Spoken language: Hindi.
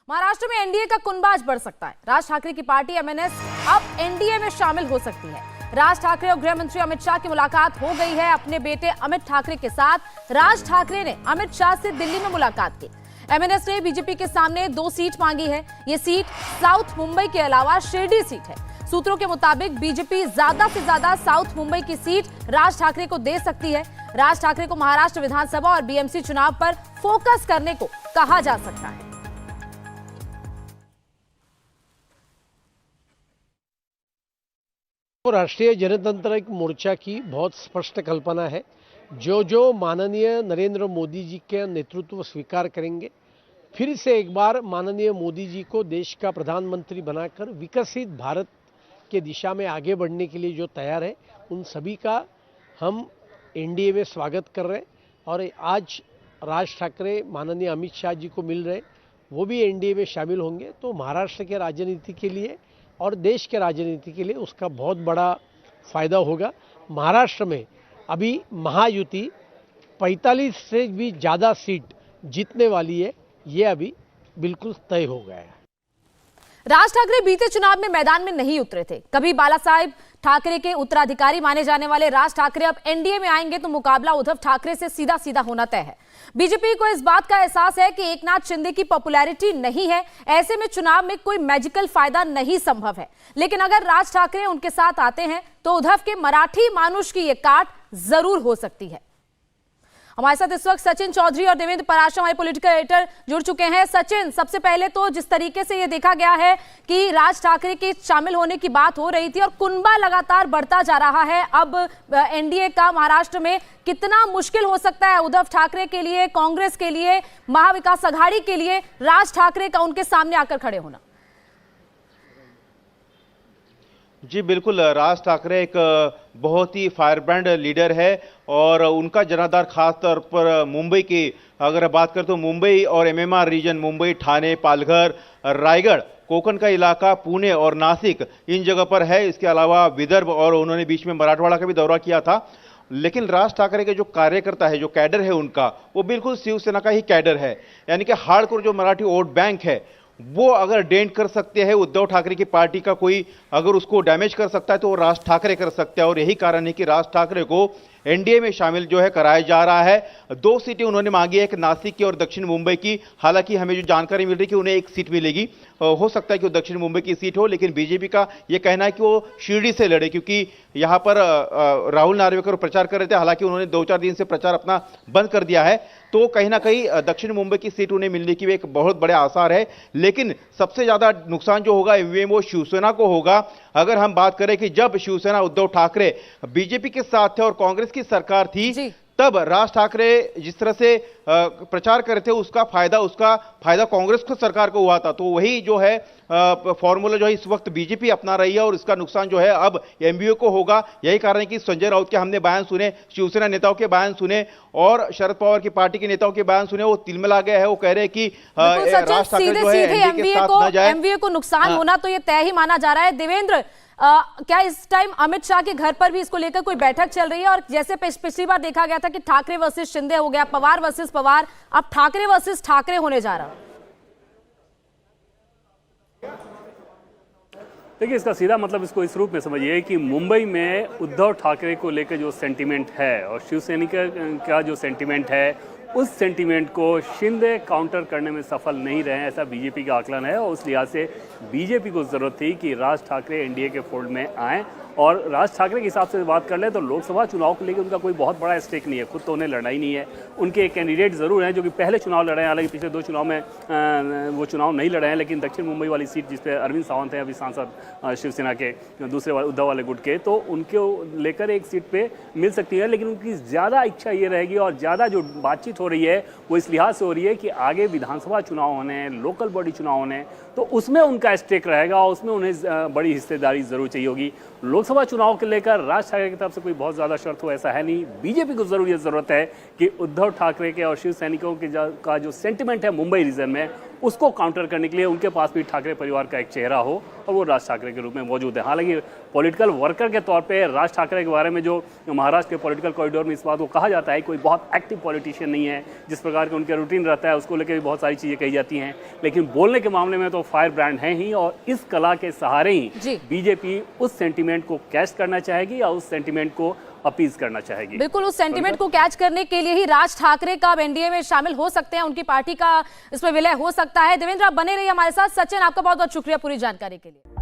महाराष्ट्र में एनडीए का कुनबाज बढ़ सकता है। राज ठाकरे की पार्टी एमएनएस अब एनडीए में शामिल हो सकती है। राज ठाकरे और गृह मंत्री अमित शाह की मुलाकात हो गई है अपने बेटे अमित ठाकरे के साथ। राज ठाकरे ने अमित शाह से दिल्ली में मुलाकात की। एमएनएस ने बीजेपी के सामने 2 सीट मांगी है। ये सीट साउथ मुंबई के अलावा शिरडी सीट है। सूत्रों के मुताबिक बीजेपी ज्यादा से ज्यादा साउथ मुंबई की सीट राज ठाकरे को दे सकती है। राज ठाकरे को महाराष्ट्र विधानसभा और बीएमसी चुनाव पर फोकस करने को कहा जा सकता है। राष्ट्रीय जनतांत्रिक मोर्चा की बहुत स्पष्ट कल्पना है। जो माननीय नरेंद्र मोदी जी के नेतृत्व स्वीकार करेंगे, फिर से एक बार माननीय मोदी जी को देश का प्रधानमंत्री बनाकर विकसित भारत के दिशा में आगे बढ़ने के लिए जो तैयार है, उन सभी का हम एनडीए में स्वागत कर रहे हैं। और आज राज ठाकरे माननीय अमित शाह जी को मिल रहे, वो भी एनडीए में शामिल होंगे, तो महाराष्ट्र के राजनीति के लिए और देश के राजनीति के लिए उसका बहुत बड़ा फायदा होगा। महाराष्ट्र में अभी महायुति 45 से भी ज़्यादा सीट जीतने वाली है, ये अभी बिल्कुल तय हो गया है। राज ठाकरे बीते चुनाव में मैदान में नहीं उतरे थे। कभी बाला साहेब ठाकरे के उत्तराधिकारी माने जाने वाले राज ठाकरे अब एनडीए में आएंगे तो मुकाबला उद्धव ठाकरे से सीधा सीधा होना तय है। बीजेपी को इस बात का एहसास है कि एकनाथ शिंदे की पॉपुलैरिटी नहीं है, ऐसे में चुनाव में कोई मैजिकल फायदा नहीं संभव है। लेकिन अगर राज ठाकरे उनके साथ आते हैं तो उद्धव के मराठी मानुष की ये काट जरूर हो सकती है। हमारे साथ इस वक्त सचिन चौधरी और देवेंद्र पराशर हमारे पॉलिटिकल एडिटर जुड़ चुके हैं। सचिन, सबसे पहले तो जिस तरीके से ये देखा गया है कि राज ठाकरे के शामिल होने की बात हो रही थी और कुनबा लगातार बढ़ता जा रहा है, अब एनडीए का महाराष्ट्र में कितना मुश्किल हो सकता है उद्धव ठाकरे के लिए, कांग्रेस के लिए, महाविकास अघाड़ी के लिए राज ठाकरे का उनके सामने आकर खड़े होना? जी बिल्कुल, राज ठाकरे एक बहुत ही फायरब्रांड लीडर है और उनका जनाधार खास तौर पर मुंबई की अगर बात करें तो मुंबई और एमएमआर रीजन, मुंबई, ठाणे, पालघर, रायगढ़, कोकण का इलाका, पुणे और नासिक, इन जगह पर है। इसके अलावा विदर्भ और उन्होंने बीच में मराठवाड़ा का भी दौरा किया था। लेकिन राज ठाकरे के जो कार्यकर्ता है, जो कैडर है उनका, वो बिल्कुल शिवसेना का ही कैडर है। यानी कि हार्डकोर जो मराठी वोट बैंक है, वो अगर डेंट कर सकते हैं उद्धव ठाकरे की पार्टी का कोई, अगर उसको डैमेज कर सकता है तो वो राज ठाकरे कर सकता है। और यही कारण है कि राज ठाकरे को एनडीए में शामिल जो है कराया जा रहा है। 2 सीटें उन्होंने मांगी है, एक नासिक की और दक्षिण मुंबई की। हालांकि हमें जो जानकारी मिल रही है कि उन्हें 1 सीट मिलेगी। हो सकता है कि वो दक्षिण मुंबई की सीट हो, लेकिन बीजेपी का ये कहना है कि वो शिरडी से लड़े, क्योंकि यहां पर राहुल नार्वेकर प्रचार कर रहे थे। हालांकि उन्होंने 2-4 दिन से प्रचार अपना बंद कर दिया है, तो कहीं ना कहीं दक्षिण मुंबई की सीट उन्हें मिलने की एक बहुत बड़े आसार है। लेकिन सबसे ज्यादा नुकसान जो होगा ईवीएम वो शिवसेना को होगा। अगर हम बात करें कि जब शिवसेना उद्धव ठाकरे बीजेपी के साथ थे और कांग्रेस की सरकार थी, तब राज ठाकरे जिस तरह से प्रचार कर रहे थे, उसका फायदा कांग्रेस को सरकार को हुआ था। तो वही जो है फॉर्मूला जो है इस वक्त बीजेपी अपना रही है और इसका नुकसान जो है अब एमबीओ को होगा। यही कारण है कि संजय राउत के हमने बयान सुने, शिवसेना नेताओं के बयान सुने और शरद पवार की पार्टी के नेताओं के बयान सुने। वो तिलमिला गया है। वो कह रहे हैं कि राज ठाकरे जो है एनडीए के साथ न जाए। एमवीए को नुकसान होना तो ये तय ही माना जा रहा है। देवेंद्र, क्या इस टाइम अमित शाह के घर पर भी इसको लेकर कोई बैठक चल रही है? और जैसे पिछली बार देखा गया था कि ठाकरे वर्सेस शिंदे हो गया, पवार वर्सेस पवार, अब ठाकरे वर्सेस ठाकरे होने जा रहा। देखिए, इसका सीधा मतलब इसको इस रूप में समझिए कि मुंबई में उद्धव ठाकरे को लेकर जो सेंटीमेंट है और शिवसैनिक का जो सेंटीमेंट है, उस सेंटीमेंट को शिंदे काउंटर करने में सफल नहीं रहे, ऐसा बीजेपी का आकलन है। और उस लिहाज से बीजेपी को जरूरत थी कि राज ठाकरे एनडीए के फोल्ड में आएँ। और राज ठाकरे के हिसाब से बात कर लें तो लोकसभा चुनाव को लेकर उनका कोई बहुत बड़ा स्टेक नहीं है, खुद तो उन्हें लड़ना ही नहीं है। उनके एक कैंडिडेट ज़रूर हैं जो कि पहले चुनाव लड़े हैं, हालांकि पिछले 2 चुनाव में वो चुनाव नहीं लड़े हैं। लेकिन दक्षिण मुंबई वाली सीट जिस पे अरविंद सावंत हैं, अभी सांसद शिवसेना के दूसरे वाले उद्धव वाले गुट के, तो उनको लेकर एक सीट पे मिल सकती है। लेकिन उनकी ज़्यादा इच्छा ये रहेगी और ज़्यादा जो बातचीत हो रही है वो इस लिहाज से हो रही है कि आगे विधानसभा चुनाव होने, लोकल बॉडी चुनाव होने, तो उसमें उनका स्टेक रहेगा और उसमें उन्हें बड़ी हिस्सेदारी जरूर चाहिए होगी। लोकसभा चुनाव के लेकर राज ठाकरे की तरफ से कोई बहुत ज़्यादा शर्त हो ऐसा है नहीं। बीजेपी को जरूर ये ज़रूरत है कि उद्धव ठाकरे के और शिव सैनिकों के का जो सेंटिमेंट है मुंबई रीजन में, उसको काउंटर करने के लिए उनके पास भी ठाकरे परिवार का एक चेहरा हो और वो राज ठाकरे के रूप में मौजूद है। हालांकि पॉलिटिकल वर्कर के तौर पे राज ठाकरे के बारे में जो महाराष्ट्र के पॉलिटिकल कॉरिडोर में इस बात को कहा जाता है, कोई बहुत एक्टिव पॉलिटिशियन नहीं है, जिस प्रकार के उनके रूटीन रहता है उसको लेकर भी बहुत सारी चीज़ें कही जाती हैं, लेकिन बोलने के मामले में तो फायर ब्रांड हैं ही, और इस कला के सहारे ही बीजेपी उस सेंटीमेंट को कैच करना चाहेगी या उस सेंटीमेंट को अपीज करना चाहेगी। बिल्कुल, उस सेंटीमेंट को कैच करने के लिए ही राज ठाकरे का अब एनडीए में शामिल हो सकते हैं, उनकी पार्टी का इसमें विलय हो सकता है। देवेंद्र, आप बने रहिए हमारे साथ। सचिन, आपका बहुत बहुत शुक्रिया पूरी जानकारी के लिए।